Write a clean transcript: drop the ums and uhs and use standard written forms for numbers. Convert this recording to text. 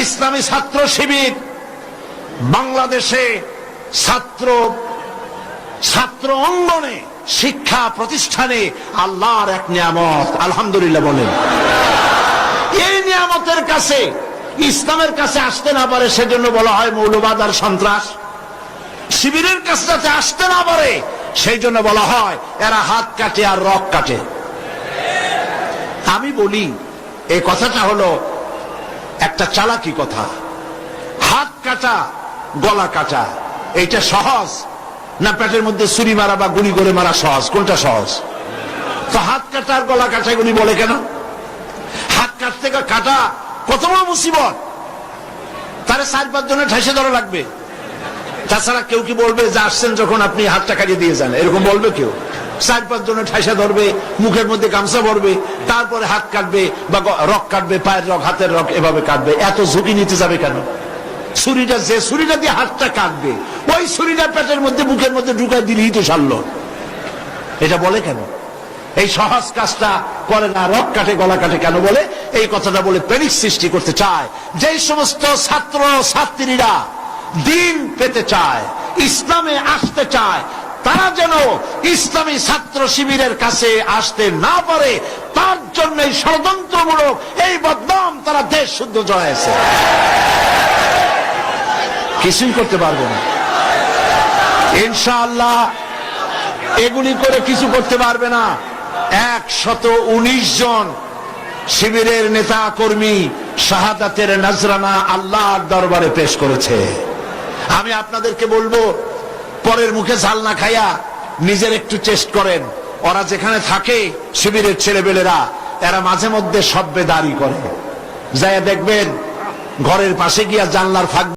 ইসলামী ছাত্র শিবির বাংলাদেশে ছাত্র অঙ্গনে শিক্ষা প্রতিষ্ঠানে আল্লাহর এক নিয়ামত। আলহামদুলিল্লাহ বলেন। এই নিয়ামতের কাছে, ইসলামের কাছে আসতে না পারে সেজন্য বলা হয় মৌলবাদ আর সন্ত্রাস। শিবিরের কাছে যাতে আসতে না পারে সেই জন্য বলা হয় এরা হাত কাটে আর রক কাটে। আমি বলি এই কথাটা হলো একটা চালাকি কথা। হাত কাটা গলা কাটা এইটা সহজ না পেটের মধ্যে ছুরি মারা বা গুলি করে মারা সহজ? কোনটা সহজ? তো হাত কাটা আর গলা কাটা গুলি বলে কেন? হাত কাটতে কাটা কত বড় মুসিবত, তারে 4-5 জনের ঠেসে ধরা লাগবে। তাছাড়া কেউ কি বলবে যে আসছেন যখন আপনি হাতটা কাটিয়ে দিয়ে যান, এরকম বলবে কেউ? 4-5 জনের ঠেসা ধরবে, মুখের মধ্যে গামছা ভরবে, তারপরে হাত কাটবে বা রক কাটবে, পায়ের রক হাতের রক এভাবে কাটবে। এত ঝুঁকি নিতে যাবে কেন? ছুরিটা, যে ছুরিটা দিয়ে হাতটা কাটবে ওই ছুরিটা পেটের মধ্যে মুখের মধ্যে ঢুকাই দিলেই তো সারলো। এটা বলে কেন? এই সহজ কাজটা করে না, রক কাটে গলা কাটে কেন বলে? এই কথাটা বলে প্যানিক সৃষ্টি করতে চায়। যেই সমস্ত ছাত্র ছাত্রীরা দিন পেতে চায়, ইসলামে আসতে চায়, তারা যেন ইসলামী ছাত্র শিবিরের কাছে আসতে না পারে তার জন্য ষড়যন্ত্রমূলক এই বদনাম তারা দেশ শুদ্ধ জড়াইছে। কিছুই করতে পারবে না ইনশাআল্লাহ। এগুলি করে কিছু করতে পারবে না। 119 জন শিবিরের নেতা কর্মী শাহাদাতের নজরানা আল্লাহর দরবারে পেশ করেছে। আমি আপনাদেরকে বলবো পরের মুখে ঝাল না খাইয়া নিজের একটু চেষ্টা করেন। ওরা যেখানে থাকে শিবিরের ছেলেবেলেরা, এরা মাঝে মধ্যে সব্যে দাঁড়ি করে, যায় দেখবেন ঘরের পাশে গিয়া জানলার ফাঁক